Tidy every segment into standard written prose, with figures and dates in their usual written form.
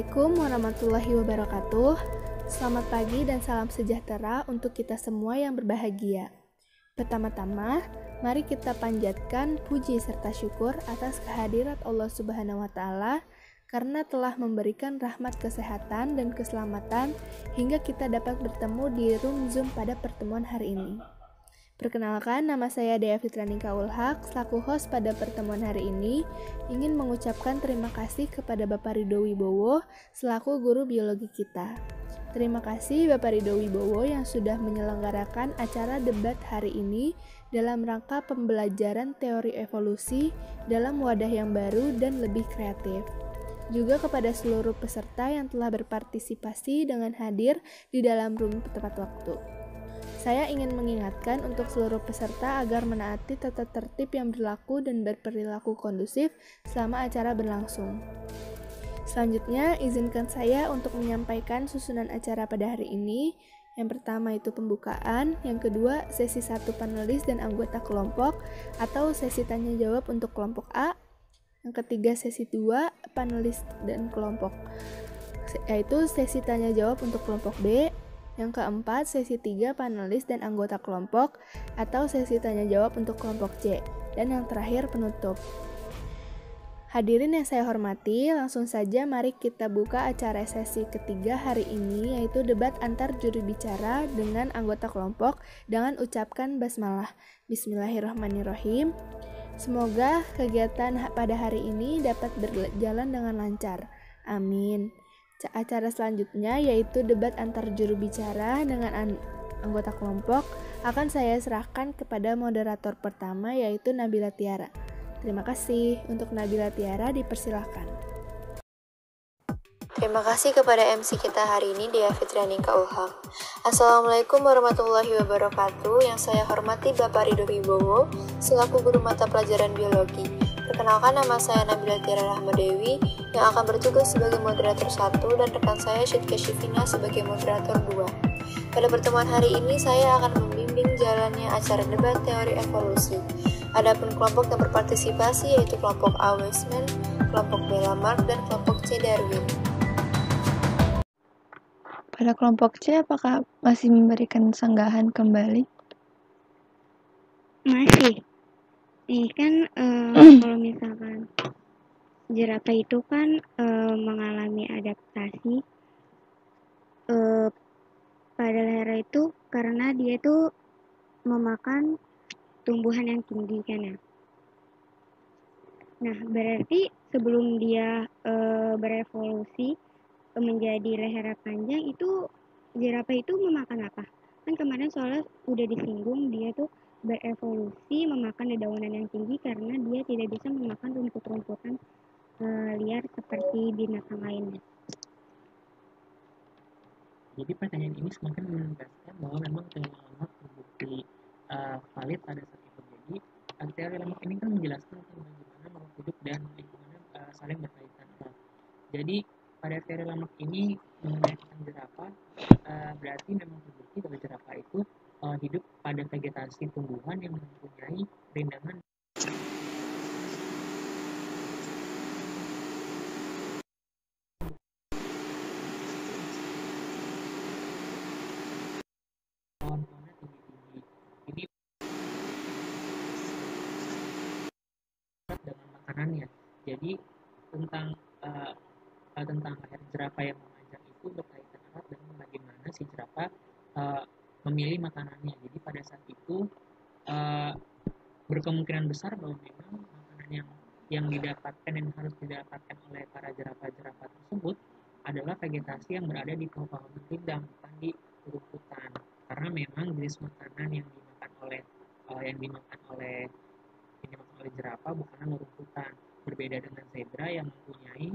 Assalamualaikum warahmatullahi wabarakatuh. Selamat pagi dan salam sejahtera untuk kita semua yang berbahagia. Pertama-tama, mari kita panjatkan puji serta syukur atas kehadirat Allah Subhanahu wa Ta'ala karena telah memberikan rahmat kesehatan dan keselamatan hingga kita dapat bertemu di room Zoom pada pertemuan hari ini. Perkenalkan, nama saya Dea Fitrani Kaulhak, selaku host pada pertemuan hari ini, ingin mengucapkan terima kasih kepada Bapak Ridho Wibowo, selaku guru biologi kita. Terima kasih Bapak Ridho Wibowo yang sudah menyelenggarakan acara debat hari ini dalam rangka pembelajaran teori evolusi dalam wadah yang baru dan lebih kreatif. Juga kepada seluruh peserta yang telah berpartisipasi dengan hadir di dalam room tepat waktu. Saya ingin mengingatkan untuk seluruh peserta agar menaati tata tertib yang berlaku dan berperilaku kondusif selama acara berlangsung. Selanjutnya, izinkan saya untuk menyampaikan susunan acara pada hari ini. Yang pertama itu pembukaan, yang kedua sesi 1 panelis dan anggota kelompok atau sesi tanya jawab untuk kelompok A, yang ketiga sesi 2 panelis dan kelompok, yaitu sesi tanya jawab untuk kelompok B, yang keempat, sesi 3 panelis dan anggota kelompok atau sesi tanya jawab untuk kelompok C. Dan yang terakhir, penutup. Hadirin yang saya hormati, langsung saja mari kita buka acara sesi ketiga hari ini, yaitu debat antar juru bicara dengan anggota kelompok dengan ucapkan basmalah. Bismillahirrahmanirrahim. Semoga kegiatan pada hari ini dapat berjalan dengan lancar. Amin. Acara selanjutnya yaitu debat antar juru bicara dengan anggota kelompok akan saya serahkan kepada moderator pertama yaitu Nabila Tiara. Terima kasih. Untuk Nabila Tiara dipersilahkan. Terima kasih kepada MC kita hari ini, Dea Fitrani Kaulhak. Assalamualaikum warahmatullahi wabarakatuh. Yang saya hormati Bapak Ridho Wibowo selaku guru mata pelajaran biologi. Perkenalkan, nama saya Nabila Tiara Rahmadewi yang akan bertugas sebagai moderator 1 dan rekan saya Syedka Syifina sebagai moderator 2. Pada pertemuan hari ini saya akan membimbing jalannya acara debat teori evolusi. Adapun kelompok yang berpartisipasi yaitu kelompok A Weismann, kelompok B Lamarck, dan kelompok C Darwin. Pada kelompok C, apakah masih memberikan sanggahan kembali? Masih. Ini kan kalau misalkan jerapah itu kan mengalami adaptasi pada leher itu karena dia itu memakan tumbuhan yang tinggi kan ya. Nah, berarti sebelum dia berevolusi menjadi leher panjang itu jerapah itu memakan apa? Kan kemarin soalnya udah disinggung dia tuh berevolusi memakan dedaunan yang tinggi karena dia tidak bisa memakan rumput-rumputan liar seperti binatang lainnya. Jadi pertanyaan ini semakin menegaskan bahwa memang teori Lamarck terbukti valid pada saat itu. Jadi teori Lamarck ini kan menjelaskan tentang bagaimana makhluk hidup dan lingkungan saling berkaitan erat. Jadi pada teori Lamarck ini mengenai jerapah berarti memang terbukti bahwa jerapah itu hidup pada vegetasi tumbuhan yang mempunyai rindangan pohon-pohonnya tinggi-tinggi. Jadi dengan makanannya. Jadi tentang leher jerapah yang memanjang itu berkaitan erat dengan bagaimana si jerapah memilih makanannya. Jadi pada saat itu berkemungkinan besar bahwa memang makanan yang didapatkan yang harus didapatkan oleh para jerapah-jerapah tersebut adalah vegetasi yang berada di pohon-pohon rindang, bukan di rumputan. Karena memang jenis makanan yang dimakan oleh jerapah bukanlah rumputan. Berbeda dengan zebra yang mempunyai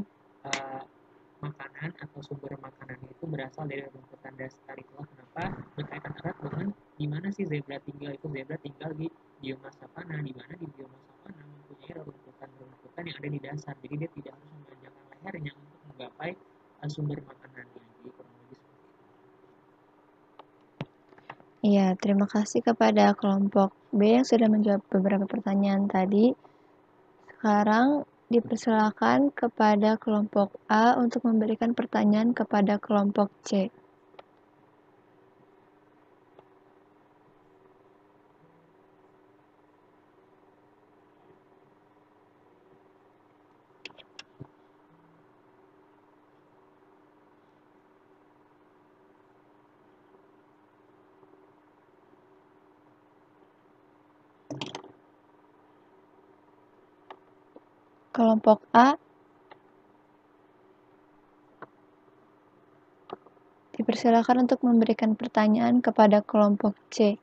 makanan atau sumber makanannya itu berasal dari rumputan dasar. Itulah kenapa berkaitan erat dengan di mana sih zebra tinggal. Itu zebra tinggal di bioma savana, di mana di bioma savana mempunyai rumputan yang ada di dasar. Jadi dia tidak harus memanjangkan lehernya untuk menggapai sumber makanannya. Jadi kurang lebih seperti itu. Iya, terima kasih kepada kelompok B yang sudah menjawab beberapa pertanyaan tadi. Sekarang Dipersilakan kepada kelompok A untuk memberikan pertanyaan kepada kelompok C. Kelompok A dipersilakan untuk memberikan pertanyaan kepada kelompok C.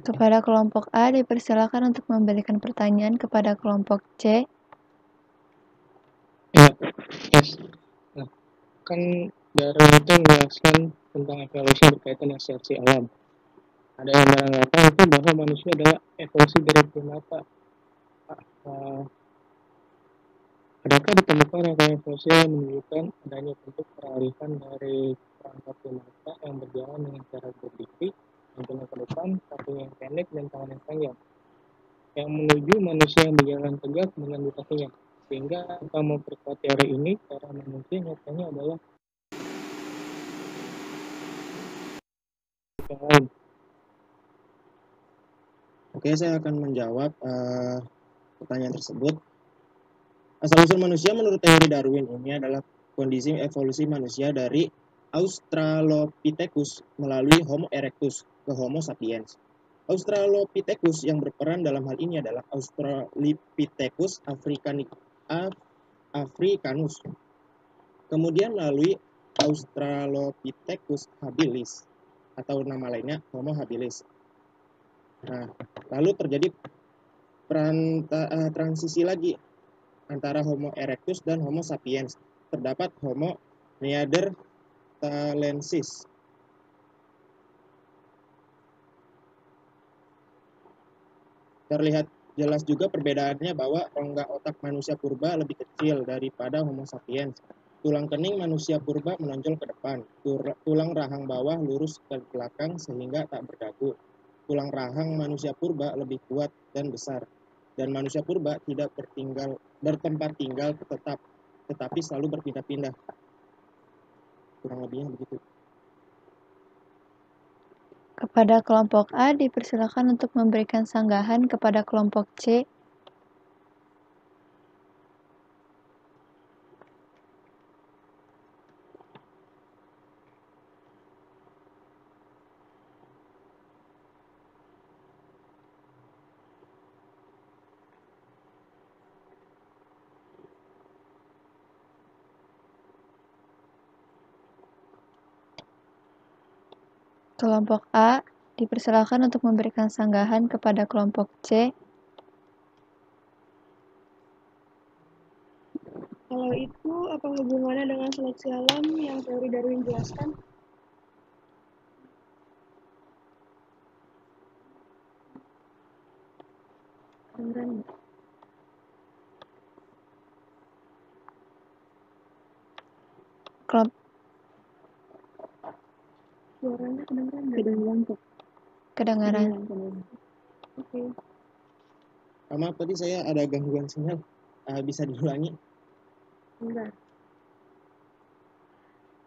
Kepada kelompok A dipersilakan untuk memberikan pertanyaan kepada kelompok C. Ya, yes. Nah, kan Darwin itu menjelaskan tentang evolusi berkaitan dengan seleksi alam. Ada yang beranggapan itu bahwa manusia adalah evolusi dari primata. Uh, Adakah ditemukan rangkaian fosil yang menunjukkan adanya bentuk peralihan dari perangkat primata yang berjalan dengan cara berdiri, yang ke depan, kaki yang pendek dan tangan yang panjang, yang menuju manusia yang berjalan tegak dengan dua kakinya? Sehingga kita memperkuat teori ini, cara manusia nyatanya adalah yang lain. Oke, saya akan menjawab pertanyaan tersebut. Asal-usul manusia menurut teori Darwin ini adalah kondisi evolusi manusia dari Australopithecus melalui Homo erectus ke Homo sapiens. Australopithecus yang berperan dalam hal ini adalah Australopithecus africanus. Kemudian melalui Australopithecus habilis atau nama lainnya Homo habilis. Nah, lalu terjadi transisi lagi antara Homo erectus dan Homo sapiens. Terdapat Homo neanderthalensis. Terlihat jelas juga perbedaannya bahwa rongga otak manusia purba lebih kecil daripada Homo sapiens. Tulang kening manusia purba menonjol ke depan. Tulang rahang bawah lurus ke belakang sehingga tak berdagu. Tulang rahang manusia purba lebih kuat dan besar. Dan manusia purba tidak bertempat tinggal tetap, tetapi selalu berpindah-pindah. Kurang lebihnya begitu. Kepada kelompok A dipersilakan untuk memberikan sanggahan kepada kelompok C. Kelompok A dipersilakan untuk memberikan sanggahan kepada kelompok C. Kalau itu, apa hubungannya dengan seleksi alam yang teori Darwin jelaskan? Kedengeran nggak? Suaranya kedengeran nggak? Kedengeran kok. Kedengaran. Oke. Maaf, tadi saya ada gangguan sinyal. Bisa diulangi? Enggak.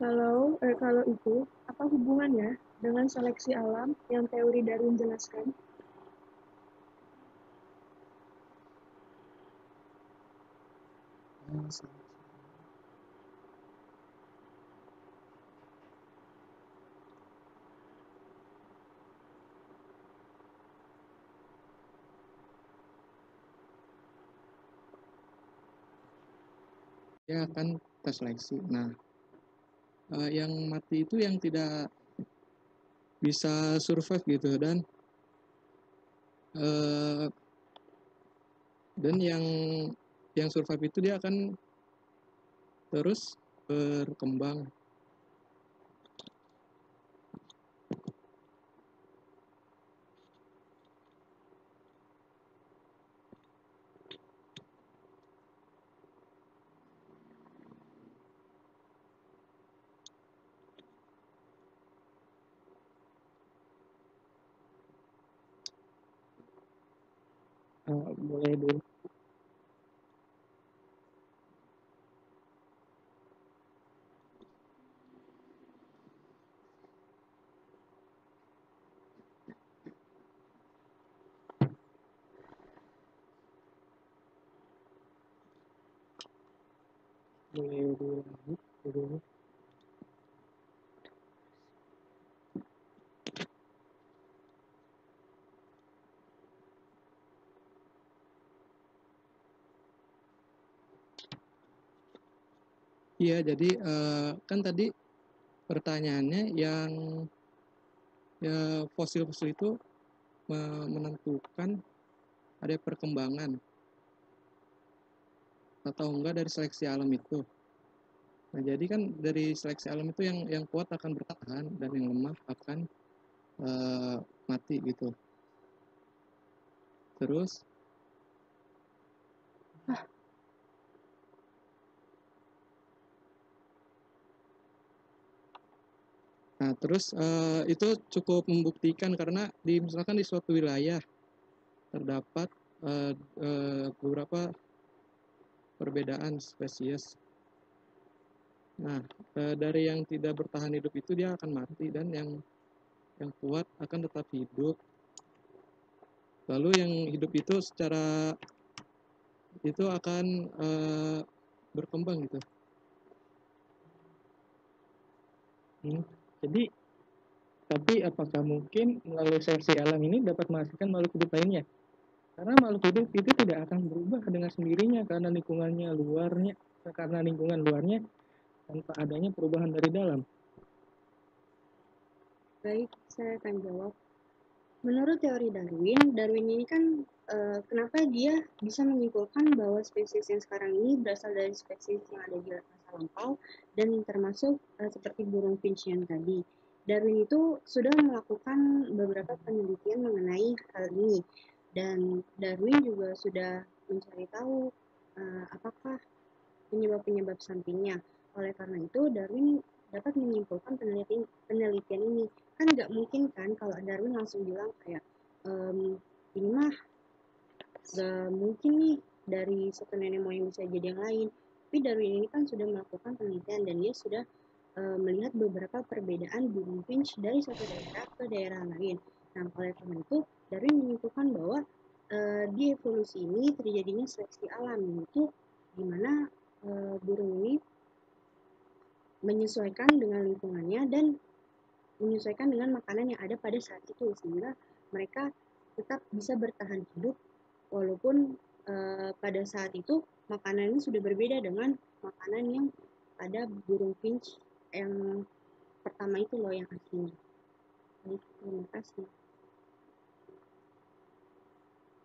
Kalau itu, apa hubungannya dengan seleksi alam yang teori Darwin jelaskan? Dia akan terseleksi. Nah, yang mati itu yang tidak bisa survive gitu, eh, dan yang survive itu dia akan terus berkembang. Boleh dulu. Boleh dulu. Iya, jadi kan tadi pertanyaannya yang ya, fosil-fosil itu menentukan ada perkembangan atau enggak dari seleksi alam itu. Nah, jadi kan dari seleksi alam itu yang kuat akan bertahan dan yang lemah akan mati gitu. Terus itu cukup membuktikan karena misalkan di suatu wilayah terdapat beberapa perbedaan spesies. Nah, dari yang tidak bertahan hidup itu dia akan mati dan yang kuat akan tetap hidup. Lalu yang hidup itu secara itu akan berkembang gitu. Jadi, tapi apakah mungkin melalui seleksi alam ini dapat menghasilkan makhluk hidup lainnya? Karena makhluk hidup itu tidak akan berubah dengan sendirinya karena lingkungan luarnya tanpa adanya perubahan dari dalam. Baik, saya akan jawab. Menurut teori Darwin ini kan kenapa dia bisa menyimpulkan bahwa spesies yang sekarang ini berasal dari spesies yang ada di masa lampau dan termasuk seperti burung finch yang tadi. Darwin itu sudah melakukan beberapa penelitian mengenai hal ini dan Darwin juga sudah mencari tahu apakah penyebab-penyebab sampingnya. Oleh karena itu, Darwin dapat menyimpulkan penelitian ini. Kan nggak mungkin kan kalau Darwin langsung bilang kayak, ini mah nggak mungkin nih dari satu nenek moyang bisa jadi yang lain. Tapi Darwin ini kan sudah melakukan penelitian dan dia sudah melihat beberapa perbedaan burung finch dari satu daerah ke daerah lain. Nah, oleh karena itu, Darwin menyimpulkan bahwa di evolusi ini terjadinya seleksi alam, yaitu di mana burung ini menyesuaikan dengan lingkungannya dan menyesuaikan dengan makanan yang ada pada saat itu sehingga mereka tetap bisa bertahan hidup walaupun pada saat itu makanan ini sudah berbeda dengan makanan yang pada burung finch yang pertama itu loh yang aslinya. Baik, terima kasih.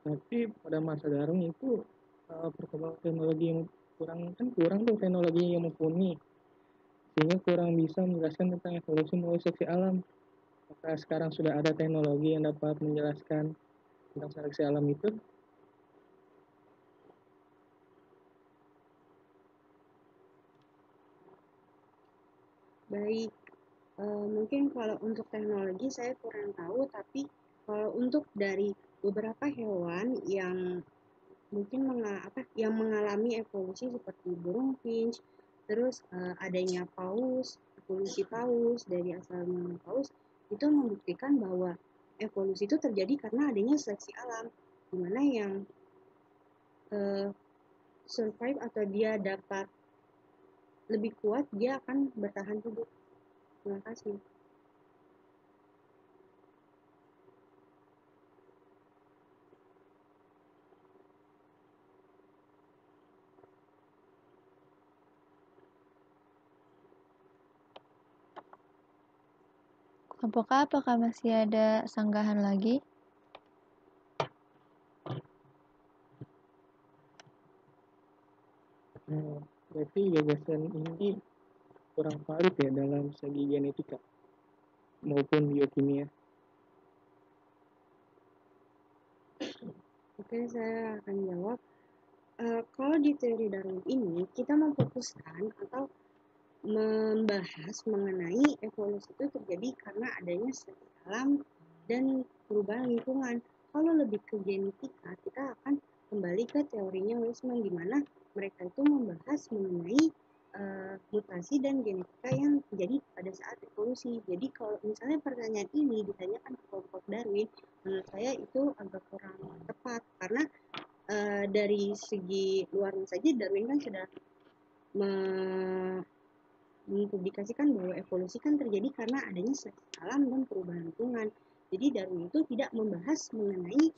Tapi pada masa Darwin itu perkembangan teknologi yang kurang tuh teknologi yang mumpuni sehingga kurang bisa menjelaskan tentang evolusi melalui seleksi alam. Apakah sekarang sudah ada teknologi yang dapat menjelaskan tentang seleksi alam itu? Baik, mungkin kalau untuk teknologi saya kurang tahu, tapi kalau untuk dari beberapa hewan yang mungkin yang mengalami evolusi seperti burung finch, terus adanya evolusi paus dari asal paus itu membuktikan bahwa evolusi itu terjadi karena adanya seleksi alam, di mana yang survive atau dia dapat lebih kuat dia akan bertahan hidup. Terima kasih. Kelompok A apakah masih ada sanggahan lagi? Berarti gagasan ini kurang valid ya dalam segi genetika maupun biokimia. Oke, saya akan jawab. Kalau di teori Darwin ini, kita memfokuskan atau membahas mengenai evolusi itu terjadi karena adanya seleksi alam dan perubahan lingkungan. Kalau lebih ke genetika, kita akan kembali ke teorinya Weismann, di mana mereka itu membahas mengenai mutasi dan genetika yang terjadi pada saat evolusi. Jadi kalau misalnya pertanyaan ini ditanyakan ke kelompok Darwin, menurut saya itu agak kurang tepat karena dari segi luarnya saja Darwin kan sudah mempublikasikan bahwa evolusi kan terjadi karena adanya seleksi alam dan perubahan lingkungan. Jadi Darwin itu tidak membahas mengenai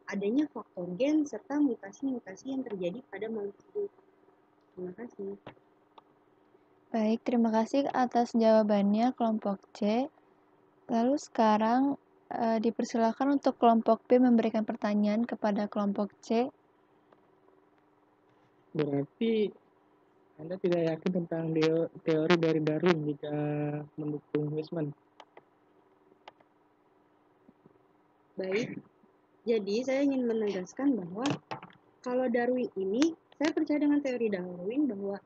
adanya faktor gen serta mutasi-mutasi yang terjadi pada makhluk hidup. Terima kasih. Baik, terima kasih atas jawabannya kelompok C. Lalu sekarang dipersilakan untuk kelompok B memberikan pertanyaan kepada kelompok C. Berarti Anda tidak yakin tentang teori dari Darwin jika mendukung Weismann? Baik, jadi saya ingin menegaskan bahwa kalau Darwin ini, saya percaya dengan teori Darwin bahwa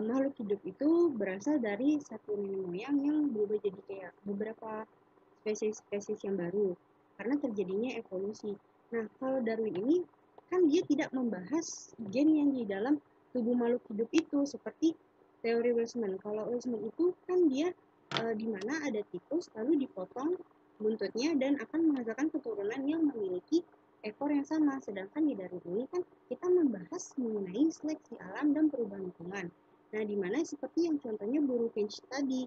makhluk hidup itu berasal dari satu nenek moyang yang berubah jadi kayak beberapa spesies-spesies yang baru karena terjadinya evolusi. Nah, kalau Darwin ini kan dia tidak membahas gen yang di dalam tubuh makhluk hidup itu seperti teori Weismann. Kalau Weismann itu kan dia di mana ada tikus lalu dipotong buntutnya dan akan menghasilkan keturunan yang memiliki ekor yang sama. Sedangkan di Darwin ini kan kita membahas mengenai seleksi alam dan perubahan lingkungan. Nah, di mana seperti yang contohnya burung finch tadi,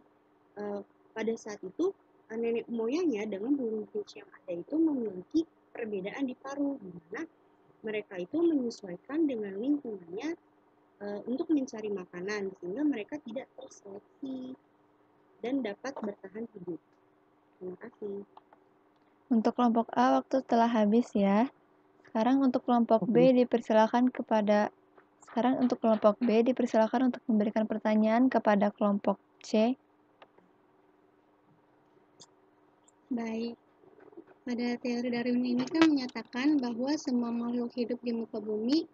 pada saat itu nenek moyangnya dengan burung finch yang ada itu memiliki perbedaan di paruh, di mana mereka itu menyesuaikan dengan lingkungannya untuk mencari makanan, sehingga mereka tidak terseleksi dan dapat bertahan hidup. Terima kasih. Untuk kelompok A waktu telah habis ya. Sekarang untuk kelompok B dipersilakan untuk memberikan pertanyaan kepada kelompok C. Baik. Pada teori Darwin ini kan menyatakan bahwa semua makhluk hidup di muka bumi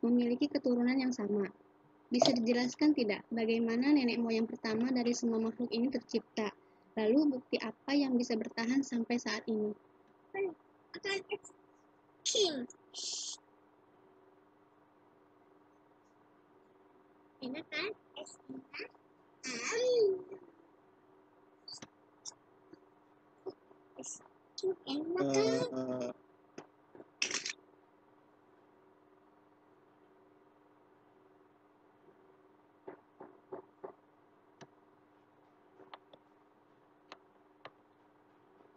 memiliki keturunan yang sama. Bisa dijelaskan tidak bagaimana nenek moyang pertama dari semua makhluk ini tercipta? Lalu bukti apa yang bisa bertahan sampai saat ini?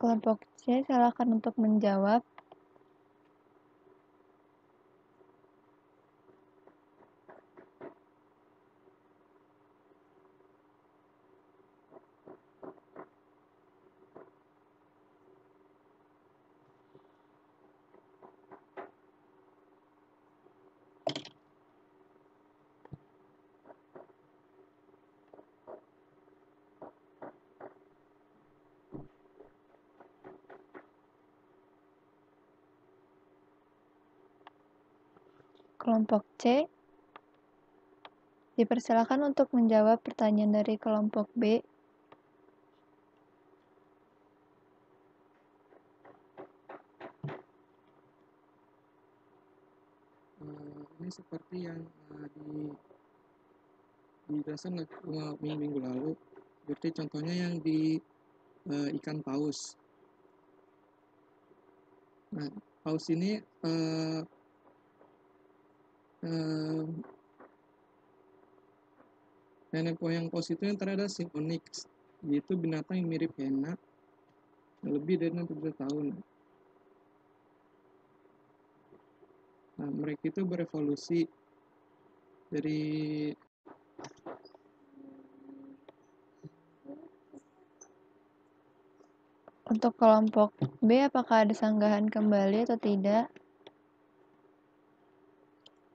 Kelompok C silakan untuk menjawab. Kelompok C dipersilakan untuk menjawab pertanyaan dari kelompok B. Ini seperti yang dijelaskan minggu lalu, seperti contohnya yang di ikan paus. Nah, paus ini nenek moyang paus itu yang terada si onyx, yaitu binatang yang mirip hena lebih dari 60 tahun. Nah, mereka itu berevolusi Untuk kelompok B, apakah ada sanggahan kembali atau tidak?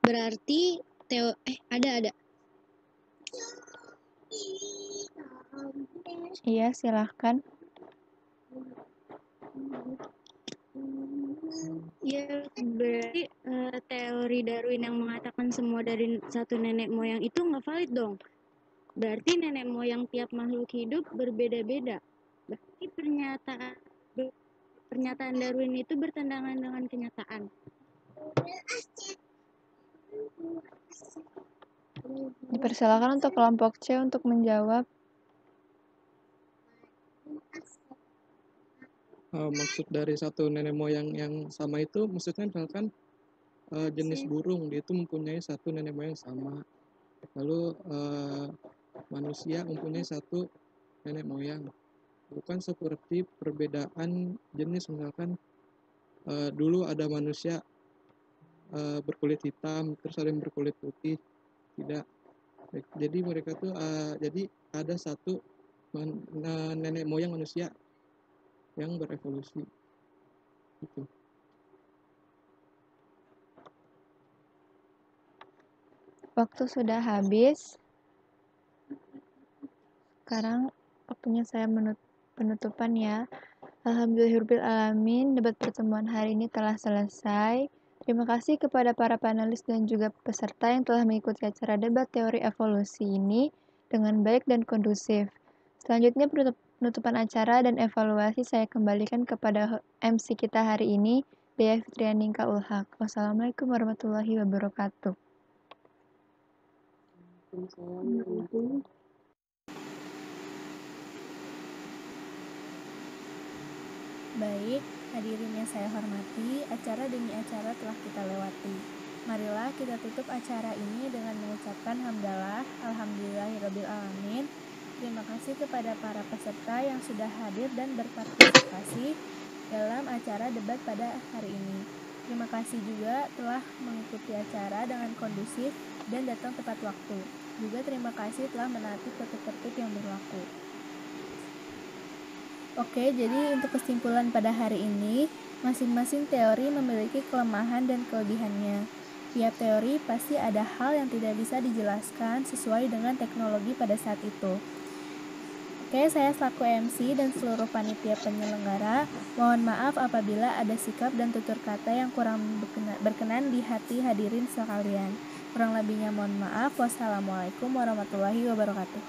Berarti ada. Iya, silahkan. Ya, berarti teori Darwin yang mengatakan semua dari satu nenek moyang itu nggak valid dong. Berarti nenek moyang tiap makhluk hidup berbeda-beda. Berarti pernyataan Darwin itu bertentangan dengan kenyataan. Dipersilakan untuk kelompok C untuk menjawab. Maksud dari satu nenek moyang yang sama itu maksudnya misalkan jenis burung dia itu mempunyai satu nenek moyang sama, lalu manusia mempunyai satu nenek moyang, bukan seperti perbedaan jenis. Misalkan dulu ada manusia berkulit hitam terus ada yang berkulit putih, tidak. Jadi mereka tuh jadi ada satu nenek moyang manusia yang berevolusi gitu. Waktu sudah habis. Sekarang waktunya saya penutupan ya. Alhamdulillahirrahmanirrahim, debat pertemuan hari ini telah selesai. Terima kasih kepada para panelis dan juga peserta yang telah mengikuti acara debat teori evolusi ini dengan baik dan kondusif. Selanjutnya penutupan acara dan evaluasi saya kembalikan kepada MC kita hari ini, Dea Fitrianingka Ulhaq. Wassalamualaikum warahmatullahi wabarakatuh. Baik, hadirin yang saya hormati, acara demi acara telah kita lewati. Marilah kita tutup acara ini dengan mengucapkan hamdalah, alhamdulillahirrabbilalamin. Terima kasih kepada para peserta yang sudah hadir dan berpartisipasi dalam acara debat pada hari ini. Terima kasih juga telah mengikuti acara dengan kondusif dan datang tepat waktu. Juga terima kasih telah menaati tertib-tertib yang berlaku. Oke, jadi untuk kesimpulan pada hari ini, masing-masing teori memiliki kelemahan dan kelebihannya. Tiap teori pasti ada hal yang tidak bisa dijelaskan sesuai dengan teknologi pada saat itu. Oke, saya selaku MC dan seluruh panitia penyelenggara, mohon maaf apabila ada sikap dan tutur kata yang kurang berkenan di hati hadirin sekalian. Kurang lebihnya mohon maaf. Wassalamualaikum warahmatullahi wabarakatuh.